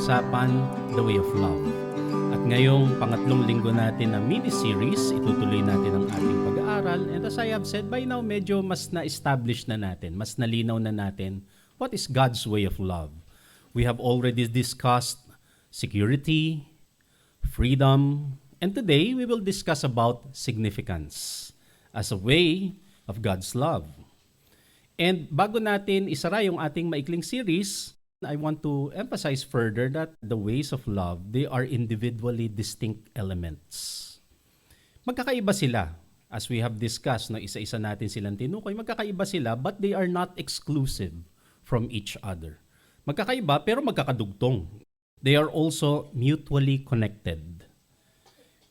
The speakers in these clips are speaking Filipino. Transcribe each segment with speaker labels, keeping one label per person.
Speaker 1: pag-uusapan The Way of Love. At ngayong pangatlong linggo natin na mini-series, itutuloy natin ang ating pag-aaral. And as I have said, by now medyo mas na-establish na natin, mas nalinaw na natin what is God's way of love. We have already discussed security, freedom, and today we will discuss about significance as a way of God's love. And bago natin isara yung ating maikling series, I want to emphasize further that the ways of love, they are individually distinct elements. Magkakaiba sila. As we have discussed, no, isa-isa natin silang tinukoy, magkakaiba sila but they are not exclusive from each other. Magkakaiba pero magkakadugtong. They are also mutually connected.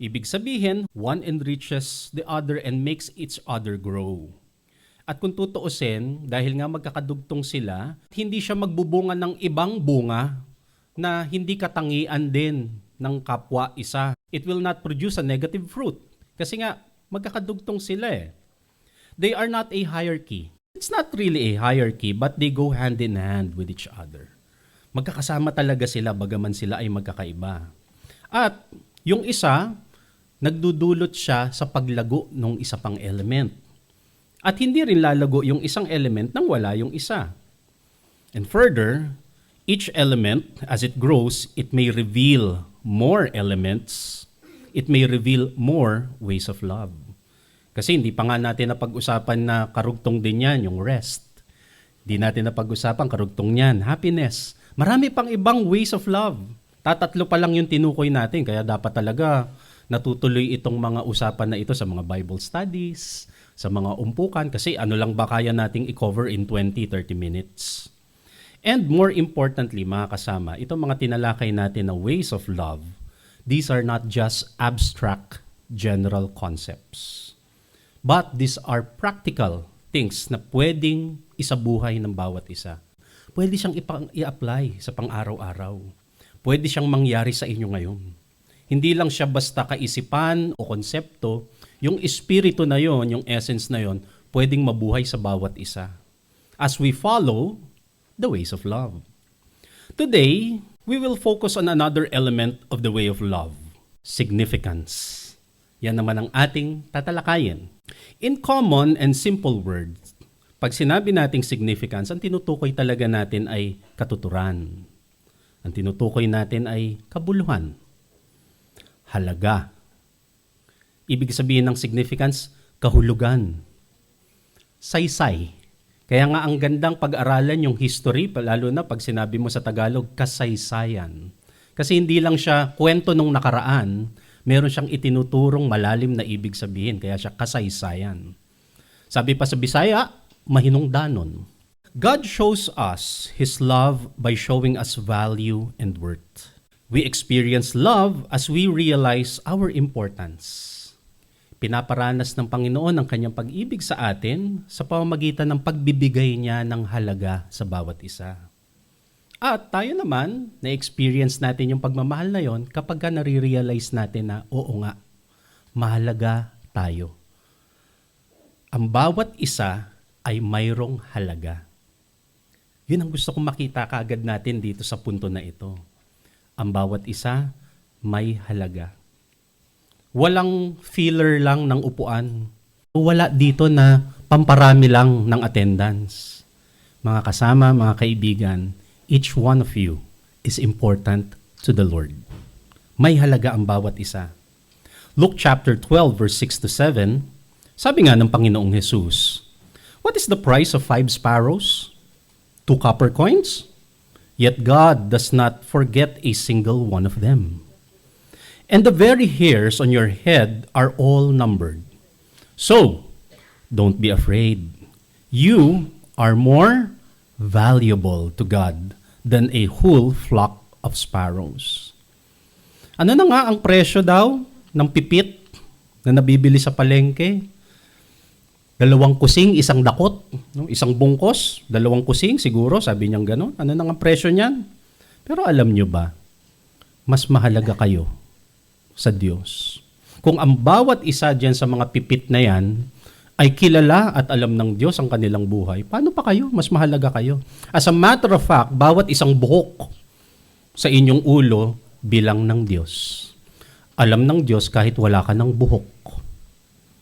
Speaker 1: Ibig sabihin, one enriches the other and makes each other grow. At kung tutuusin, dahil nga magkakadugtong sila, hindi siya magbubunga ng ibang bunga na hindi katangian din ng kapwa isa. It will not produce a negative fruit. Kasi nga, magkakadugtong sila eh. They are not a hierarchy. It's not really a hierarchy, but they go hand in hand with each other. Magkakasama talaga sila, bagaman sila ay magkakaiba. At yung isa, nagdudulot siya sa paglago ng isa pang element. At hindi rin lalago yung isang element nang wala yung isa. And further, each element, as it grows, it may reveal more elements. It may reveal more ways of love. Kasi hindi pa nga natin napag-usapan na karugtong din yan, yung rest. Hindi natin napag-usapan karugtong yan, happiness. Marami pang ibang ways of love. Tatatlo pa lang yung tinukoy natin, kaya dapat talaga natutuloy itong mga usapan na ito sa mga Bible studies, sa mga umpukan, kasi ano lang ba kaya nating i-cover in 20-30 minutes. And more importantly, mga kasama, itong mga tinalakay natin na ways of love, these are not just abstract general concepts. But these are practical things na pwedeng isabuhay ng bawat isa. Pwede siyang i-apply sa pang-araw-araw. Pwede siyang mangyari sa inyo ngayon. Hindi lang siya basta kaisipan o konsepto, yung espiritu na yon, yung essence na yon, pwedeng mabuhay sa bawat isa. As we follow the ways of love. Today, we will focus on another element of the way of love, significance. Yan naman ang ating tatalakayin. In common and simple words, pag sinabi nating significance, ang tinutukoy talaga natin ay katuturan. Ang tinutukoy natin ay kabuluhan, halaga. Ibig sabihin ng significance, kahulugan, saysay. Kaya nga ang gandang pag-aralan yung history, lalo na pag sinabi mo sa Tagalog, kasaysayan. Kasi hindi lang siya kwento nung nakaraan, meron siyang itinuturong malalim na ibig sabihin, kaya siya kasaysayan. Sabi pa sa Bisaya, mahinungdanon. God shows us His love by showing us value and worth. We experience love as we realize our importance. Pinaparanas ng Panginoon ang kanyang pag-ibig sa atin sa pamamagitan ng pagbibigay niya ng halaga sa bawat isa. At tayo naman, na-experience natin yung pagmamahal na yon kapag ka nare-realize natin na oo nga, mahalaga tayo. Ang bawat isa ay mayroong halaga. Yun ang gusto kong makita kaagad natin dito sa punto na ito. Ang bawat isa may halaga. Walang filler lang ng upuan. Wala dito na pamparami lang ng attendance. Mga kasama, mga kaibigan, each one of you is important to the Lord. May halaga ang bawat isa. Luke chapter 12 verse 6 to 7, sabi nga ng Panginoong Jesus, "What is the price of 5 sparrows? 2 copper coins? Yet God does not forget a single one of them. And the very hairs on your head are all numbered. So, don't be afraid. You are more valuable to God than a whole flock of sparrows." Ano na nga ang presyo daw ng pipit na nabibili sa palengke? 2 kusing, 1 dakot, no? 1 bungkos, 2 kusing siguro, sabi niyang gano'n. Ano na nga ang presyo niyan? Pero alam niyo ba, mas mahalaga kayo sa Diyos. Kung ang bawat isa dyan sa mga pipit na yan ay kilala at alam ng Diyos ang kanilang buhay, paano pa kayo? Mas mahalaga kayo. As a matter of fact, bawat isang buhok sa inyong ulo bilang ng Diyos. Alam ng Diyos kahit wala ka ng buhok.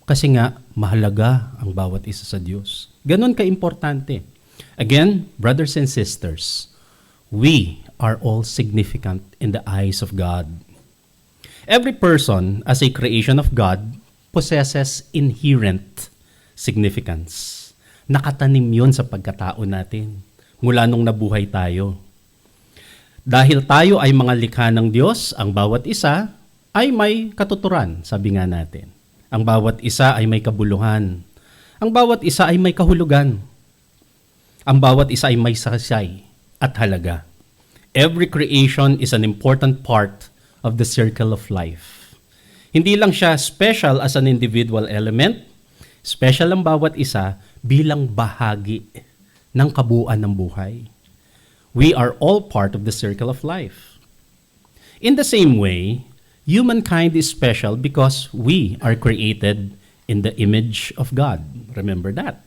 Speaker 1: Kasi nga, mahalaga ang bawat isa sa Diyos. Ganon ka-importante. Again, brothers and sisters, we are all significant in the eyes of God. Every person, as a creation of God, possesses inherent significance. Nakatanim yon sa pagkatao natin mula nung nabuhay tayo. Dahil tayo ay mga likha ng Diyos, ang bawat isa ay may katuturan, sabi nga natin. Ang bawat isa ay may kabuluhan. Ang bawat isa ay may kahulugan. Ang bawat isa ay may saysay at halaga. Every creation is an important part of the circle of life. Hindi lang siya special as an individual element, special ang bawat isa bilang bahagi ng kabuuan ng buhay. We are all part of the circle of life. In the same way, humankind is special because we are created in the image of God. Remember that.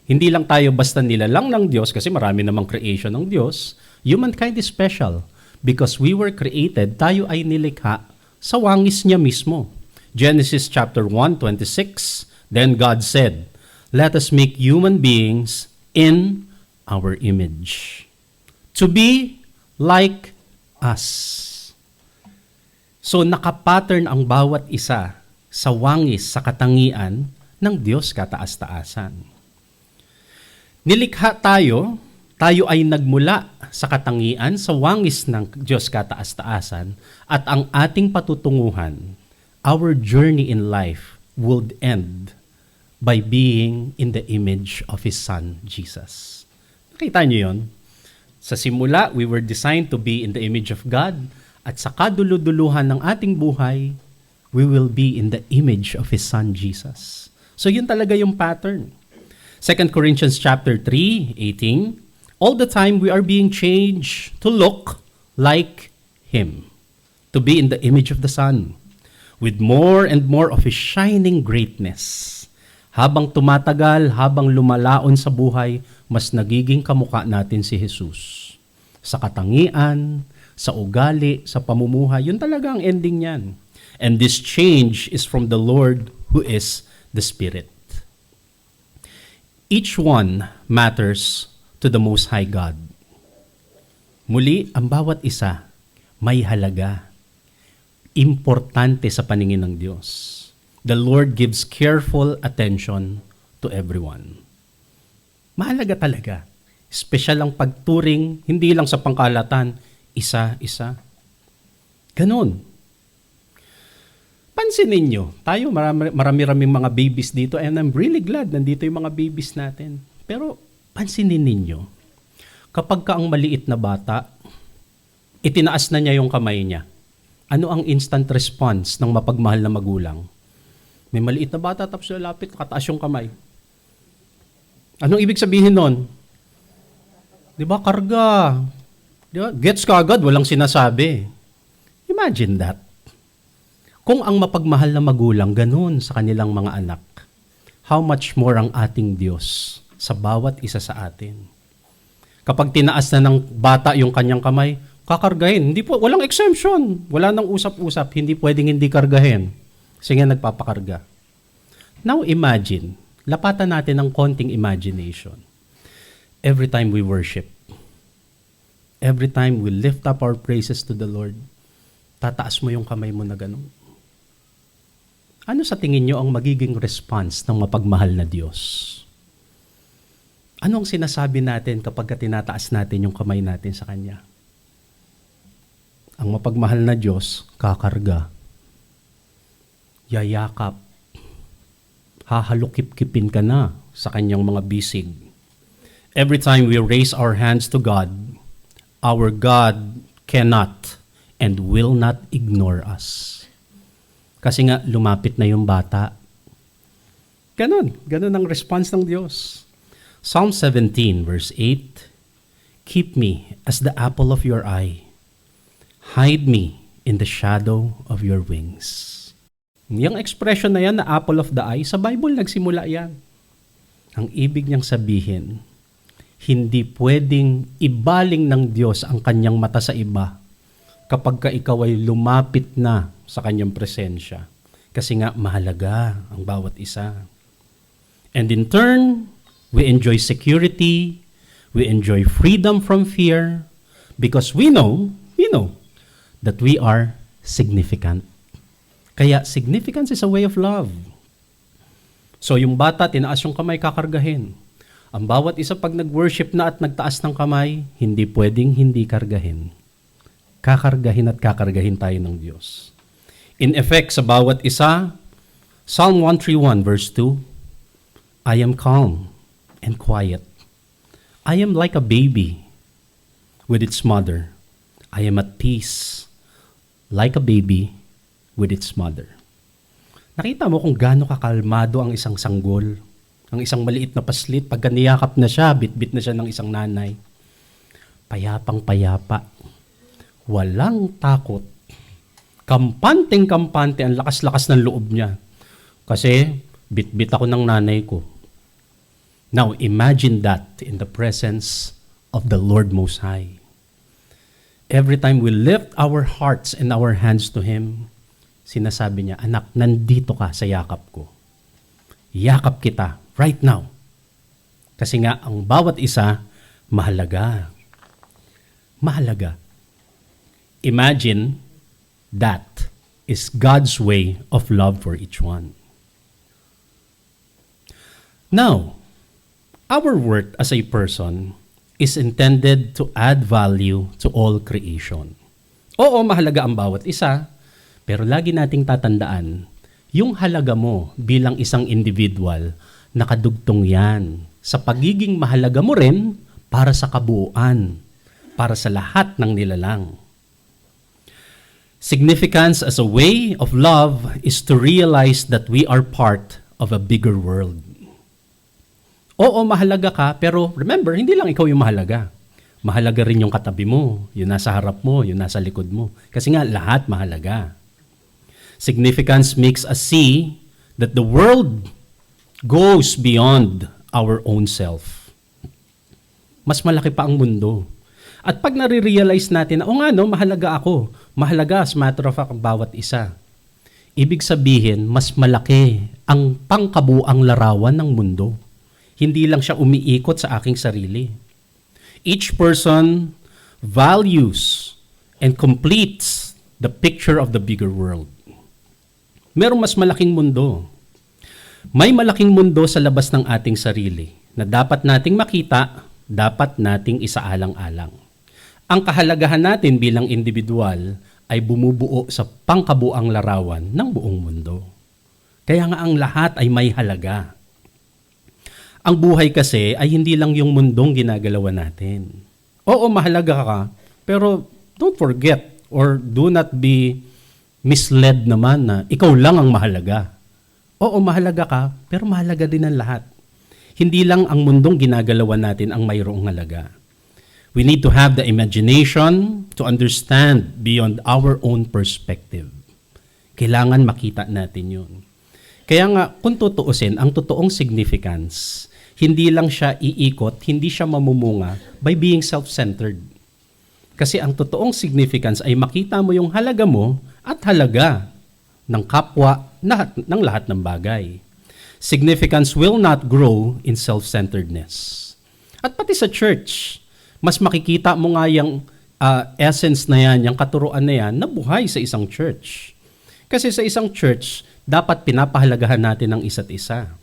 Speaker 1: Hindi lang tayo basta nilalang ng Diyos kasi marami namang creation ng Diyos. Humankind is special because we were created, tayo ay nilikha sa wangis niya mismo. Genesis chapter 1:26, then God said, "Let us make human beings in our image, to be like us." So nakapattern ang bawat isa sa wangis, sa katangian ng Diyos kataas-taasan. Nilikha tayo ay nagmula sa katangian, sa wangis ng Diyos kataas-taasan, at ang ating patutunguhan, our journey in life would end by being in the image of His Son, Jesus. Nakita niyo yun? Sa simula, we were designed to be in the image of God, at sa kaduluduluhan ng ating buhay, we will be in the image of His Son, Jesus. So yun talaga yung pattern. 2 Corinthians chapter 3:18, all the time we are being changed to look like Him, to be in the image of the Son, with more and more of His shining greatness. Habang tumatagal, habang lumalaon sa buhay, mas nagiging kamukha natin si Jesus. Sa katangian, sa ugali, sa pamumuhay, yun talaga ang ending niyan. And this change is from the Lord who is the Spirit. Each one matters to the Most High God. Muli, ang bawat isa may halaga. Importante sa paningin ng Diyos. The Lord gives careful attention to everyone. Mahalaga talaga. Espesyal ang pagturing, hindi lang sa pangkalatan, isa-isa. Ganon. Pansinin nyo, tayo marami-raming mga babies dito and I'm really glad nandito yung mga babies natin. Pero pansinin ninyo, kapag ka ang maliit na bata, itinaas na niya yung kamay niya. Ano ang instant response ng mapagmahal na magulang? May maliit na bata tapos lalapit, nakataas yung kamay. Anong ibig sabihin nun? Di ba, karga? Di ba? Gets ka agad, walang sinasabi. Imagine that. Kung ang mapagmahal na magulang ganun sa kanilang mga anak, how much more ang ating Diyos sa bawat isa sa atin. Kapag tinaas na ng bata yung kanyang kamay, kakargahin. Hindi po, walang exemption. Wala nang usap-usap. Hindi pwedeng hindi kargahin. Kasi nga nagpapakarga. Now imagine, lapatan natin ng konting imagination. Every time we worship, every time we lift up our praises to the Lord, tataas mo yung kamay mo na ganun. Ano sa tingin nyo ang magiging response ng mapagmahal na Diyos? Ano ang sinasabi natin kapag tinataas natin yung kamay natin sa Kanya? Ang mapagmahal na Diyos, kakarga, yayakap, hahalukip-kipin ka na sa Kanyang mga bisig. Every time we raise our hands to God, our God cannot and will not ignore us. Kasi nga, lumapit na yung bata. Ganon ang response ng Diyos. Psalm 17 verse 8, keep me as the apple of your eye. Hide me in the shadow of your wings. Yung expression na yan, na apple of the eye, sa Bible nagsimula yan. Ang ibig niyang sabihin, Hindi pwedeng ibaling ng Diyos ang kanyang mata sa iba kapag ka ikaw ay lumapit na sa kanyang presensya. Kasi nga mahalaga ang bawat isa. And in turn, we enjoy security, we enjoy freedom from fear, because we know that we are significant. Kaya significance is a way of love. So yung bata, tinaas yung kamay, kakargahin. Ang bawat isa pag nag-worship na at nagtaas ng kamay, hindi pwedeng hindi kargahin. Kakargahin at kakargahin tayo ng Diyos. In effect, sa bawat isa, Psalm 131 verse 2, I am calm and quiet. I am like a baby with its mother. I am at peace like a baby with its mother. Nakita mo kung gaano kakalmado ang isang sanggol, ang isang maliit na paslit, pagka niyakap na siya, bitbit na siya ng isang nanay. Payapang payapa, walang takot, kampanteng-kampante, ang lakas-lakas ng loob niya. Kasi bitbit ako ng nanay ko. Now imagine that in the presence of the Lord Most High. Every time we lift our hearts and our hands to Him, sinasabi niya, anak, nandito ka sa yakap ko. Yakap kita right now. Kasi nga, ang bawat isa, mahalaga. Mahalaga. Imagine that is God's way of love for each one. Now, our worth as a person is intended to add value to all creation. Oo, mahalaga ang bawat isa, pero lagi nating tatandaan, yung halaga mo bilang isang individual, nakadugtong yan sa pagiging mahalaga mo rin para sa kabuuan, para sa lahat ng nilalang. Significance as a way of love is to realize that we are part of a bigger world. Oo, mahalaga ka, pero remember, hindi lang ikaw yung mahalaga. Mahalaga rin yung katabi mo, yung nasa harap mo, yung nasa likod mo. Kasi nga, lahat mahalaga. Significance makes us see that the world goes beyond our own self. Mas malaki pa ang mundo. At pag nare-realize natin na, o nga no, mahalaga ako. Mahalaga, as matter of fact, ang bawat isa. Ibig sabihin, mas malaki ang pangkabuang larawan ng mundo. Hindi lang siya umiikot sa aking sarili. Each person values and completes the picture of the bigger world. Merong mas malaking mundo. May malaking mundo sa labas ng ating sarili na dapat nating makita, dapat nating isaalang-alang. Ang kahalagahan natin bilang individual ay bumubuo sa pangkabuang larawan ng buong mundo. Kaya nga ang lahat ay may halaga. Ang buhay kasi ay hindi lang yung mundong ginagalawan natin. Oo, mahalaga ka, pero don't forget or do not be misled naman na ikaw lang ang mahalaga. Oo, mahalaga ka, pero mahalaga din ang lahat. Hindi lang ang mundong ginagalawan natin ang mayroong halaga. We need to have the imagination to understand beyond our own perspective. Kailangan makita natin yun. Kaya nga, kung tutuusin, ang totoong significance, hindi lang siya iikot, hindi siya mamumunga by being self-centered. Kasi ang totoong significance ay makita mo yung halaga mo at halaga ng kapwa ng lahat ng bagay. Significance will not grow in self-centeredness. At pati sa church, mas makikita mo nga yung essence na yan, yung katuruan na yan, na buhay sa isang church. Kasi sa isang church, dapat pinapahalagahan natin ang isa't isa.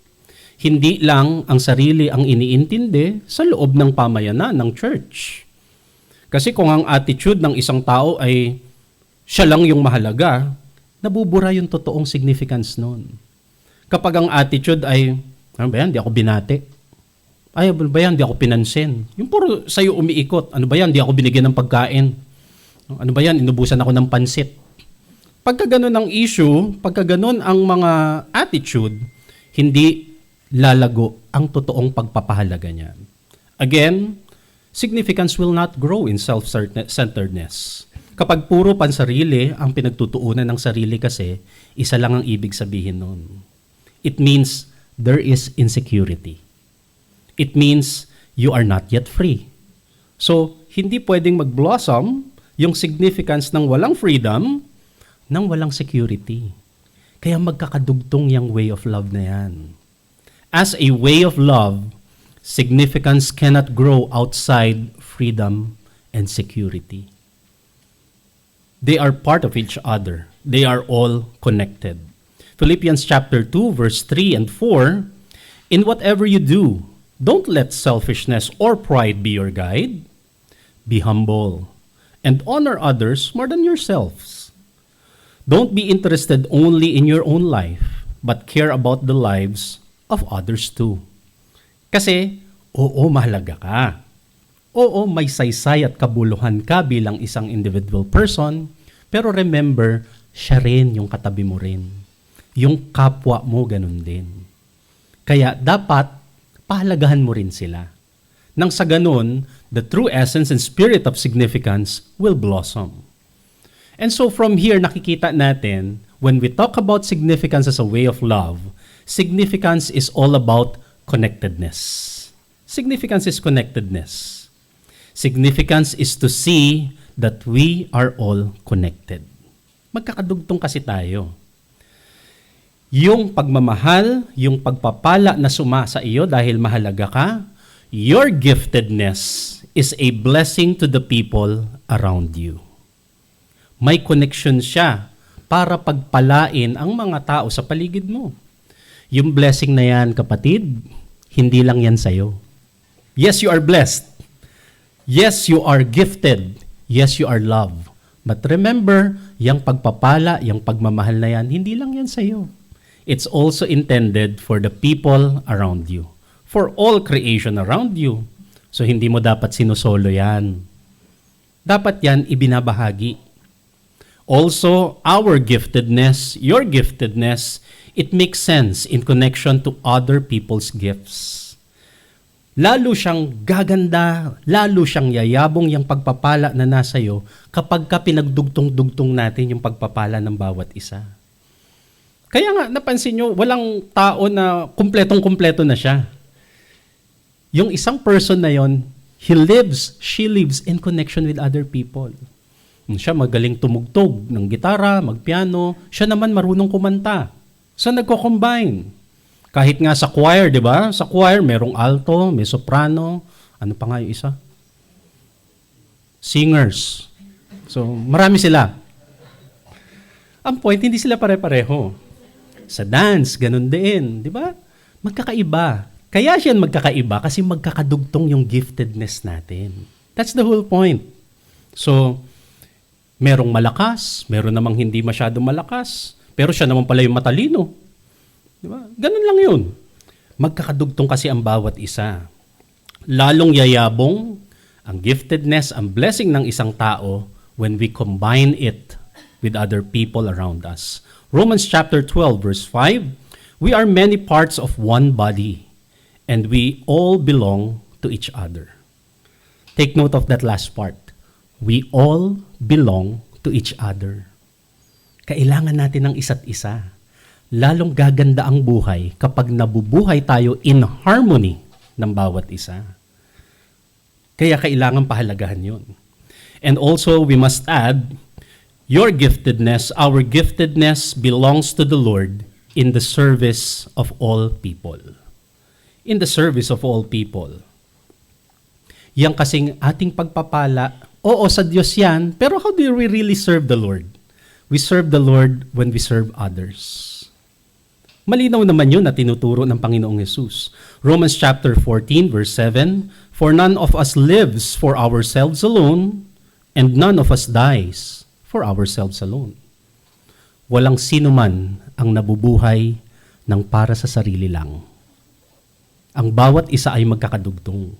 Speaker 1: Hindi lang ang sarili ang iniintindi sa loob ng pamayanan ng church. Kasi kung ang attitude ng isang tao ay siya lang yung mahalaga, nabubura yung totoong significance nun. Kapag ang attitude ay, ano ba yan, di ako binati. Ay, ano ba yan, di ako pinansin. Yung puro sa'yo umiikot. Ano ba yan, di ako binigyan ng pagkain. Ano ba yan, inubusan ako ng pansit. Pagka ganun ang issue, pagka ganun ang mga attitude, hindi lalago ang totoong pagpapahalaga niyan. Again, significance will not grow in self-centeredness. Kapag puro pansarili ang pinagtutuunan ng sarili kasi, isa lang ang ibig sabihin nun. It means there is insecurity. It means you are not yet free. So, hindi pwedeng mag-blossom yung significance ng walang freedom nang walang security. Kaya magkakadugtong yung way of love na yan. As a way of love, significance cannot grow outside freedom and security. They are part of each other. They are all connected. Philippians chapter 2, verse 3 and 4, in whatever you do, don't let selfishness or pride be your guide. Be humble and honor others more than yourselves. Don't be interested only in your own life, but care about the lives of others too. Kasi, oo, mahalaga ka. Oo, may saysay at kabuluhan ka bilang isang individual person, pero remember, siya rin yung katabi mo rin. Yung kapwa mo, ganun din. Kaya dapat, pahalagahan mo rin sila. Nang sa ganun, the true essence and spirit of significance will blossom. And so from here, nakikita natin, when we talk about significance as a way of love, significance is all about connectedness. Significance is connectedness. Significance is to see that we are all connected. Magkakadugtong kasi tayo. Yung pagmamahal, yung pagpapala na suma sa iyo dahil mahalaga ka, your giftedness is a blessing to the people around you. May connection siya para pagpalain ang mga tao sa paligid mo. Yung blessing na yan, kapatid, hindi lang yan sa'yo. Yes, you are blessed. Yes, you are gifted. Yes, you are loved. But remember, yung pagpapala, yung pagmamahal na yan, hindi lang yan sa'yo. It's also intended for the people around you. For all creation around you. So, hindi mo dapat sinusolo yan. Dapat yan ibinabahagi. Also, our giftedness, your giftedness, it makes sense in connection to other people's gifts. Lalo siyang gaganda, lalo siyang yayabong yung pagpapala na nasa iyo kapag ka pinagdugtong-dugtong natin yung pagpapala ng bawat isa. Kaya nga, napansin nyo, walang tao na kumpletong-kumpleto na siya. Yung isang person na yon, she lives in connection with other people. Siya magaling tumugtog ng gitara, magpiano. Siya naman marunong kumanta. So nagko-combine. Kahit nga sa choir, di ba? Sa choir, merong alto, may soprano. Ano pa nga yung isa? Singers. So marami sila. Ang point, hindi sila pare-pareho. Sa dance, ganun din. Di ba? Magkakaiba. Kaya siya magkakaiba kasi magkakadugtong yung giftedness natin. That's the whole point. So, merong malakas, meron namang hindi masyadong malakas, pero siya naman pala yung matalino. Di ba? Ganun lang yun. Magkakadugtong kasi ang bawat isa. Lalong yayabong ang giftedness, ang blessing ng isang tao when we combine it with other people around us. Romans chapter 12, verse 5, we are many parts of one body, and we all belong to each other. Take note of that last part. We all belong to each other. Kailangan natin ng isa't isa. Lalong gaganda ang buhay kapag nabubuhay tayo in harmony ng bawat isa. Kaya kailangan pahalagahan yun. And also, we must add, your giftedness, our giftedness belongs to the Lord in the service of all people. In the service of all people. Yang kasing ating pagpapala, oo, sa Diyos yan, pero how do we really serve the Lord? We serve the Lord when we serve others. Malinaw naman yun na tinuturo ng Panginoong Yesus. Romans chapter 14, verse 7, for none of us lives for ourselves alone, and none of us dies for ourselves alone. Walang sino man ang nabubuhay ng para sa sarili lang. Ang bawat isa ay magkakadugtong.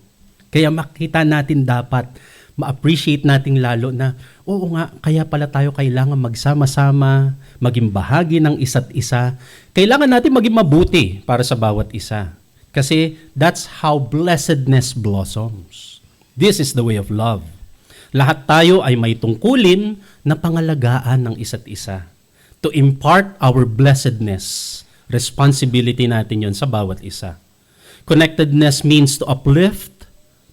Speaker 1: Kaya makita natin dapat, ma-appreciate natin lalo na, oo nga, kaya pala tayo kailangan magsama-sama, maging bahagi ng isa't isa. Kailangan natin maging mabuti para sa bawat isa. Kasi that's how blessedness blossoms. This is the way of love. Lahat tayo ay may tungkulin na pangalagaan ng isa't isa. To impart our blessedness, responsibility natin yon sa bawat isa. Connectedness means to uplift,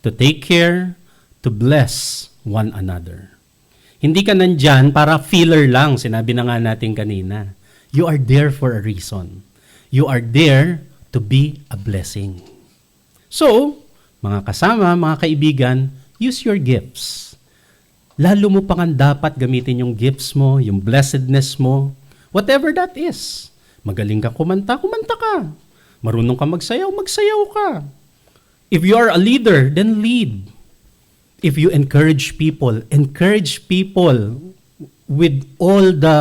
Speaker 1: to take care, to bless one another. Hindi ka nandyan para filler lang, sinabi na nga natin kanina. You are there for a reason. You are there to be a blessing. So, mga kasama, mga kaibigan, use your gifts. Lalo mo pa nga dapat gamitin yung gifts mo, yung blessedness mo, whatever that is. Magaling ka kumanta, kumanta ka. Marunong ka magsayaw, magsayaw ka. If you are a leader, then lead. If you encourage people with all the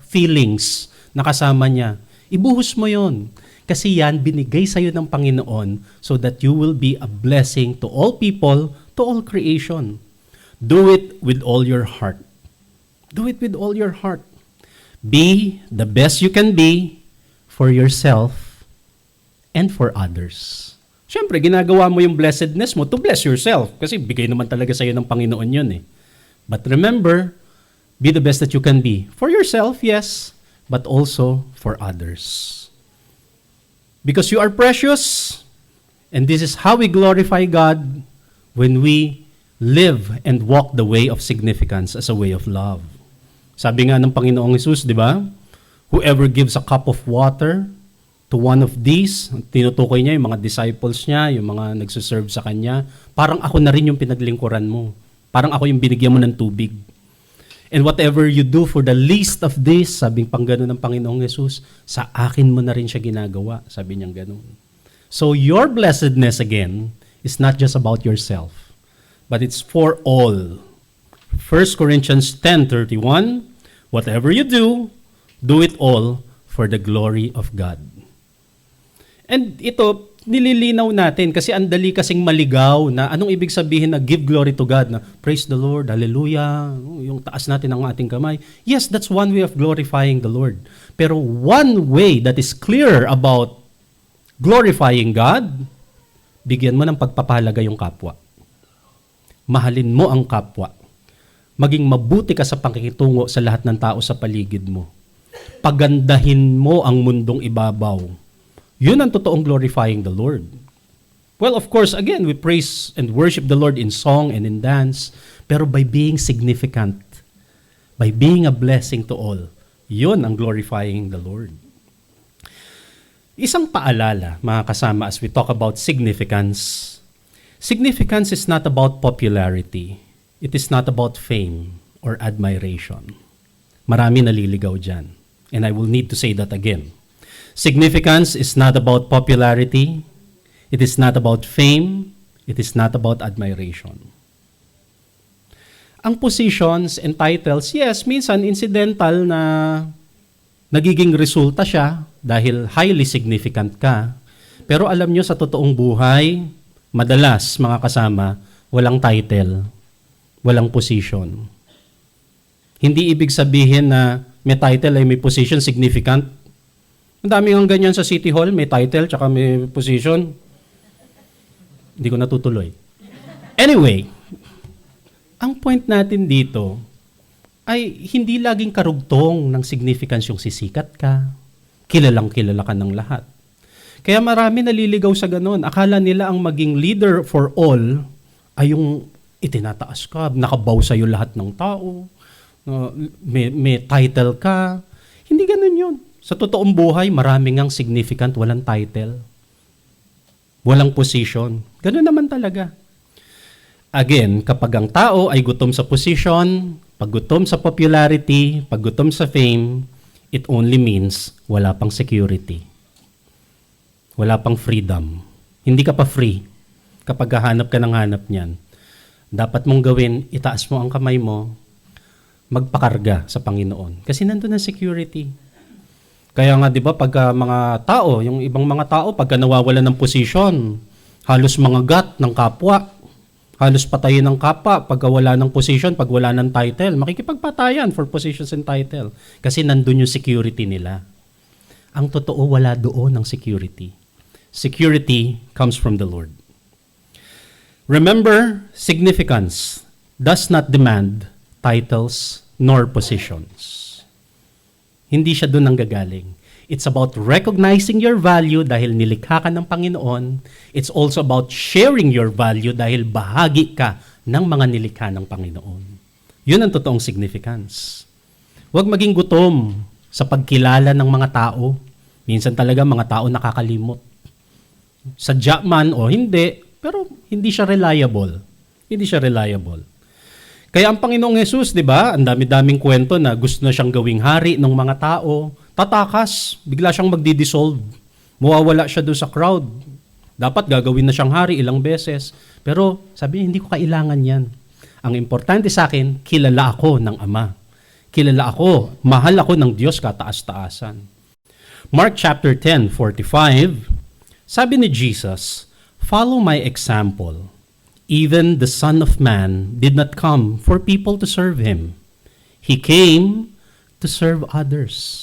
Speaker 1: feelings na kasama niya. Ibuhos mo yon. Kasi yan, binigay sa'yo ng Panginoon so that you will be a blessing to all people, to all creation. Do it with all your heart. Do it with all your heart. Be the best you can be for yourself and for others. Siyempre, ginagawa mo yung blessedness mo to bless yourself kasi bigay naman talaga sa'yo ng Panginoon yun eh. But remember, be the best that you can be. For yourself, yes, but also for others. Because you are precious, and this is how we glorify God when we live and walk the way of significance as a way of love. Sabi nga ng Panginoong Hesus, di ba? Whoever gives a cup of water to one of these, tinutukoy niya yung mga disciples niya, yung mga nagsuserve sa kanya, parang ako na rin yung pinaglingkuran mo. Parang ako yung binigyan mo ng tubig. And whatever you do for the least of this, sabing pang gano'n ng Panginoong Hesus, sa akin mo na rin siya ginagawa. Sabi niyang gano'n. So your blessedness again is not just about yourself, but it's for all. 1 Corinthians 10:31, whatever you do it all for the glory of God. And ito, nililinaw natin kasi ang dali kasing maligaw na anong ibig sabihin na give glory to God, na praise the Lord, hallelujah, yung taas natin ang ating kamay. Yes, that's one way of glorifying the Lord. Pero one way that is clear about glorifying God, bigyan mo ng pagpapahalaga yung kapwa. Mahalin mo ang kapwa. Maging mabuti ka sa pakikitungo sa lahat ng tao sa paligid mo. Pagandahin mo ang mundong ibabaw. Yun ang totoong glorifying the Lord. Well, of course, again, we praise and worship the Lord in song and in dance, pero by being significant, by being a blessing to all, yun ang glorifying the Lord. Isang paalala, mga kasama, as we talk about significance. Significance is not about popularity. It is not about fame or admiration. Marami naliligaw dyan. And I will need to say that again. Significance is not about popularity. It is not about fame. It is not about admiration. Ang positions and titles, yes, minsan incidental na nagiging resulta siya dahil highly significant ka. Pero alam nyo, sa totoong buhay, madalas, mga kasama, walang title, walang position. Hindi ibig sabihin na may title ay may position, significant. Ang dami ng ganyan sa City Hall, may title, tsaka may position. Hindi ko natutuloy. Anyway, ang point natin dito ay hindi laging karugtong ng significance yung sisikat ka, kilalang kilala ka ng lahat. Kaya marami naliligaw sa ganun. Akala nila ang maging leader for all ay yung itinataas ka, nakabaw sa'yo lahat ng tao, may title ka. Hindi ganun yun. Sa totoong buhay, maraming ang significant, walang title, walang position. Ganun naman talaga. Again, kapag ang tao ay gutom sa position, pag gutom sa popularity, pag gutom sa fame, it only means wala pang security. Wala pang freedom. Hindi ka pa free kapag hahanap ka ng hanap niyan. Dapat mong gawin, itaas mo ang kamay mo, magpakarga sa Panginoon. Kasi nandun ang security. Kaya nga 'di ba pagka mga tao, yung ibang mga tao pagka nawawalan ng posisyon, halos mangagat ng kapwa, halos patayin ng kapwa pagka wala ng posisyon, pag wala ng title, makikipagpatayan for positions and title kasi nandun yung security nila. Ang totoo, wala doon ng security. Security comes from the Lord. Remember, significance does not demand titles nor positions. Hindi siya doon nanggagaling. It's about recognizing your value dahil nilikha ka ng Panginoon. It's also about sharing your value dahil bahagi ka ng mga nilikha ng Panginoon. Yun ang totoong significance. Huwag maging gutom sa pagkilala ng mga tao. Minsan talaga mga tao nakakalimot. Sadya man o hindi, pero hindi siya reliable. Hindi siya reliable. Kaya ang Panginoong Jesus, di ba, ang dami-daming kwento na gusto na siyang gawing hari ng mga tao. Tatakas, bigla siyang magdi-dissolve. Mawawala siya doon sa crowd. Dapat gagawin na siyang hari ilang beses. Pero sabi niya, hindi ko kailangan yan. Ang importante sa akin, kilala ako ng Ama. Kilala ako, mahal ako ng Diyos kataas-taasan. Mark chapter 10:45, sabi ni Jesus, "Follow my example. Even the Son of Man did not come for people to serve him. He came to serve others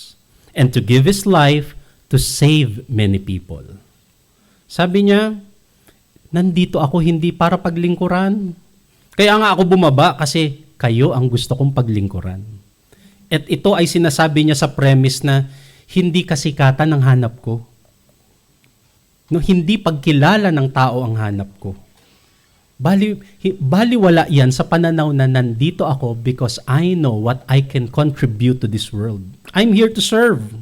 Speaker 1: and to give his life to save many people." Sabi niya, nandito ako hindi para paglingkuran. Kaya nga ako bumaba kasi kayo ang gusto kong paglingkuran. At ito ay sinasabi niya sa premise na hindi kasikatan ang hanap ko. No, hindi pagkilala ng tao ang hanap ko. Baliwala yan sa pananaw na nandito ako because I know what I can contribute to this world. I'm here to serve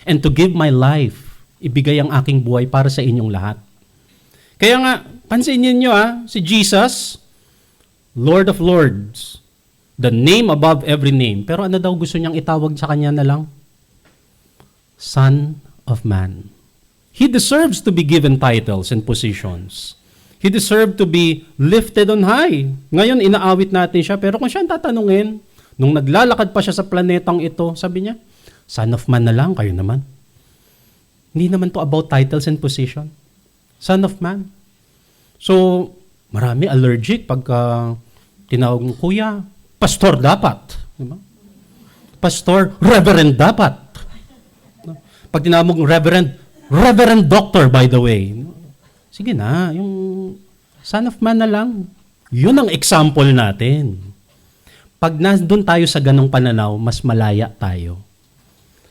Speaker 1: and to give my life. Ibigay ang aking buhay para sa inyong lahat. Kaya nga, pansinin niyo si Jesus, Lord of Lords, the name above every name. Pero ano daw gusto niyang itawag sa kanya na lang? Son of Man. He deserves to be given titles and positions. He deserved to be lifted on high. Ngayon, inaawit natin siya. Pero kung siya ang tatanungin, nung naglalakad pa siya sa planetang ito, sabi niya, Son of Man na lang, kayo naman. Hindi naman to about titles and position. Son of Man. So, marami allergic pagka tinawag mo, Kuya, Pastor dapat. Diba? Pastor, Reverend dapat. Pag tinawag mo, Reverend Doctor, by the way. Sige na, yung Son of Man na lang. Yun ang example natin. Pag nandun tayo sa ganong pananaw, mas malaya tayo.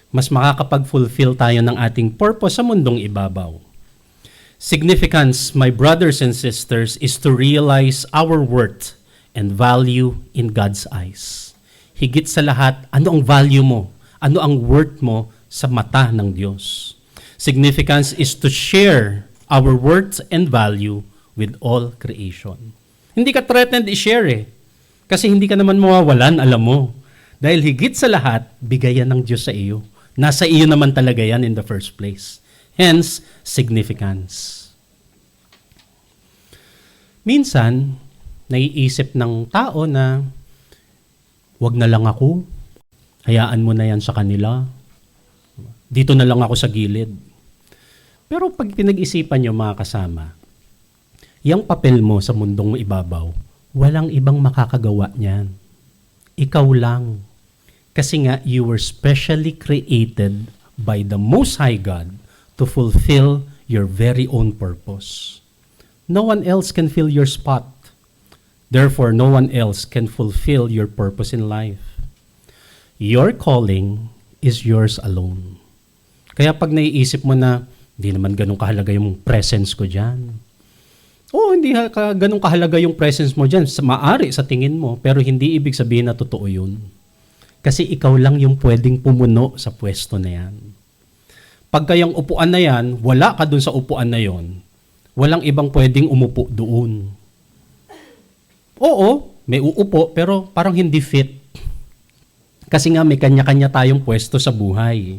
Speaker 1: Mas makakapag-fulfill tayo ng ating purpose sa mundong ibabaw. Significance, my brothers and sisters, is to realize our worth and value in God's eyes. Higit sa lahat, ano ang value mo? Ano ang worth mo sa mata ng Diyos? Significance is to share our worth and value with all creation. Hindi ka threatened i-share kasi hindi ka naman mawawalan, alam mo. Dahil higit sa lahat, bigayan ng Diyos sa iyo. Nasa iyo naman talaga yan in the first place. Hence, significance. Minsan, naiisip ng tao na, wag na lang ako, hayaan mo na yan sa kanila. Dito na lang ako sa gilid. Pero pag pinag-isipan nyo mga kasama, yung papel mo sa mundong ibabaw, walang ibang makakagawa niyan. Ikaw lang. Kasi nga, you were specially created by the Most High God to fulfill your very own purpose. No one else can fill your spot. Therefore, no one else can fulfill your purpose in life. Your calling is yours alone. Kaya pag naiisip mo na, hindi naman ganun kahalaga yung presence ko dyan. Oo, hindi ganun kahalaga yung presence mo dyan. Maari sa tingin mo, pero hindi ibig sabihin na totoo yun. Kasi ikaw lang yung pwedeng pumuno sa pwesto na yan. Pagka yung upuan na yan, wala ka dun sa upuan na yon, walang ibang pwedeng umupo doon. Oo, may uupo, pero parang hindi fit. Kasi nga may kanya-kanya tayong pwesto sa buhay.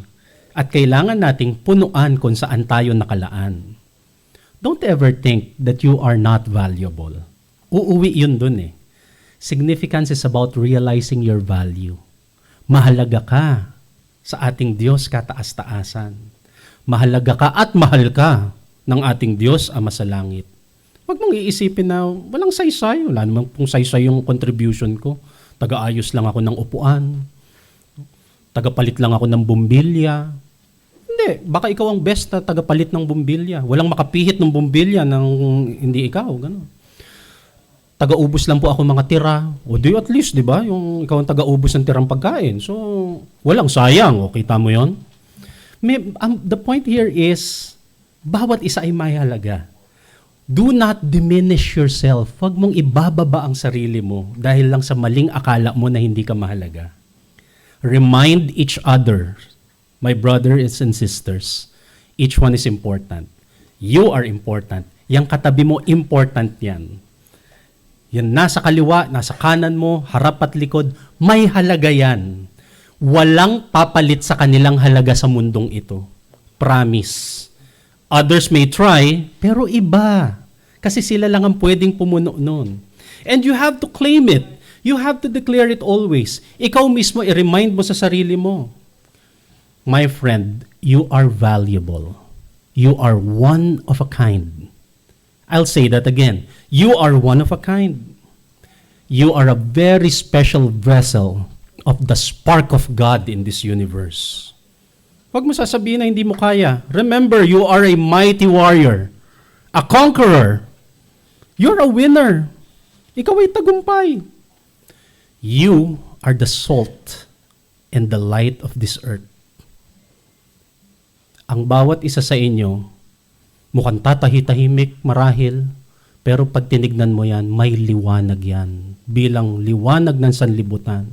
Speaker 1: At kailangan nating punuan kung saan tayo nakalaan. Don't ever think that you are not valuable. Uuwi yun dun Significance is about realizing your value. Mahalaga ka sa ating Diyos kataas-taasan. Mahalaga ka at mahal ka ng ating Diyos Ama sa langit. Huwag mong iisipin na walang saysay. Wala naman pong saysay yung contribution ko. Taga-ayos lang ako ng upuan. Tagapalit lang ako ng bumbilya. Hindi, baka ikaw ang best na tagapalit ng bumbilya. Walang makapihit ng bumbilya ng hindi ikaw, gano'n. Taga-ubos lang po ako mga tira. O di at least, di ba? Yung ikaw ang taga-ubos ng tirang pagkain. So, walang sayang. O, kita mo yon. The point here is, bawat isa ay may halaga. Do not diminish yourself. Huwag mong ibababa ang sarili mo dahil lang sa maling akala mo na hindi ka mahalaga. Remind each other, my brothers and sisters, each one is important. You are important. Yang katabi mo, important yan. Yan nasa kaliwa, nasa kanan mo, harap at likod, may halaga yan. Walang papalit sa kanilang halaga sa mundong ito. Promise. Others may try, pero iba. Kasi sila lang ang pwedeng pumuno nun. And you have to claim it. You have to declare it always. Ikaw mismo, i-remind mo sa sarili mo. My friend, you are valuable. You are one of a kind. I'll say that again. You are one of a kind. You are a very special vessel of the spark of God in this universe. Huwag mo sasabihin na hindi mo kaya. Remember, you are a mighty warrior, a conqueror. You're a winner. Ikaw ay tagumpay. You are the salt and the light of this earth. Ang bawat isa sa inyo, mukhang tatahi-tahimik marahil, pero pag tinignan mo yan, may liwanag yan. Bilang liwanag ng sanlibutan.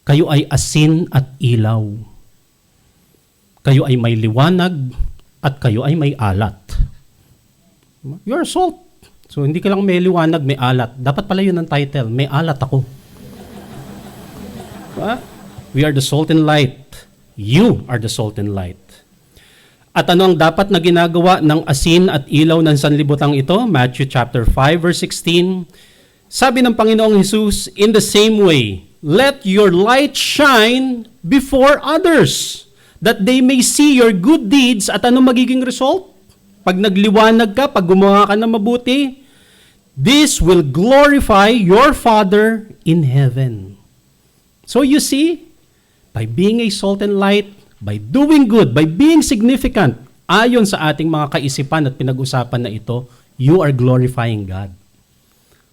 Speaker 1: Kayo ay asin at ilaw. Kayo ay may liwanag at kayo ay may alat. You're salt. So hindi ka lang may liwanag, may alat. Dapat pala yun ang title, may alat ako. We are the salt and light. You are the salt and light. At ano ang dapat na ginagawa ng asin at ilaw ng sanlibutang ito? Matthew chapter 5 verse 16. Sabi ng Panginoong Hesus, in the same way, let your light shine before others, that they may see your good deeds. At ano magiging result? Pag nagliwanag ka, pag gumawa ka na mabuti, this will glorify your Father in heaven. So you see, by being a salt and light, by doing good, by being significant, ayon sa ating mga kaisipan at pinag-usapan na ito, you are glorifying God.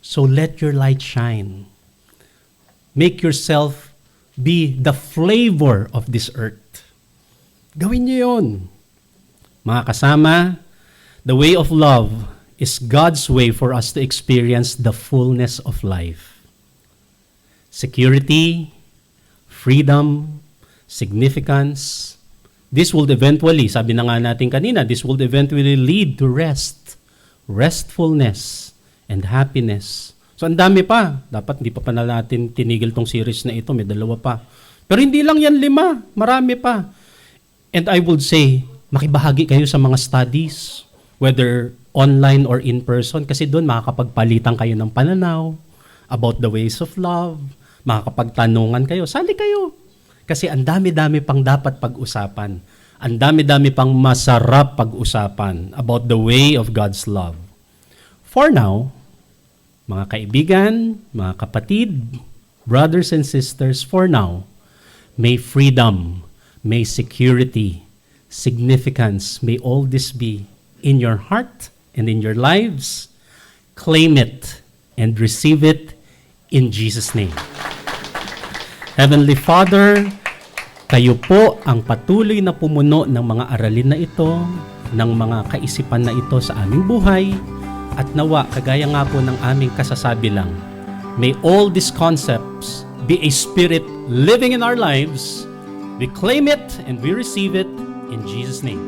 Speaker 1: So let your light shine. Make yourself be the flavor of this earth. Gawin niyo yun. Mga kasama, the way of love is God's way for us to experience the fullness of life. Security, freedom, significance. This will eventually, sabi na nga natin kanina, this will eventually lead to rest, restfulness, and happiness. So ang dami pa. Dapat hindi pa natin tinigil tong series na ito. May dalawa pa. Pero hindi lang yan 5. Marami pa. And I would say, makibahagi kayo sa mga studies, whether online or in person, kasi doon makakapagpalitan kayo ng pananaw about the ways of love, makakapagtanungan kayo, sali kayo. Kasi ang dami-dami pang dapat pag-usapan. Ang dami-dami pang masarap pag-usapan about the way of God's love. For now, mga kaibigan, mga kapatid, brothers and sisters, for now, may freedom, may security, significance, may all this be in your heart and in your lives. Claim it and receive it in Jesus' name. Heavenly Father, kayo po ang patuloy na pumuno ng mga aralin na ito, ng mga kaisipan na ito sa aming buhay, at nawa, kagaya nga po ng aming kasasabi lang, may all these concepts be a spirit living in our lives. We claim it and we receive it in Jesus' name.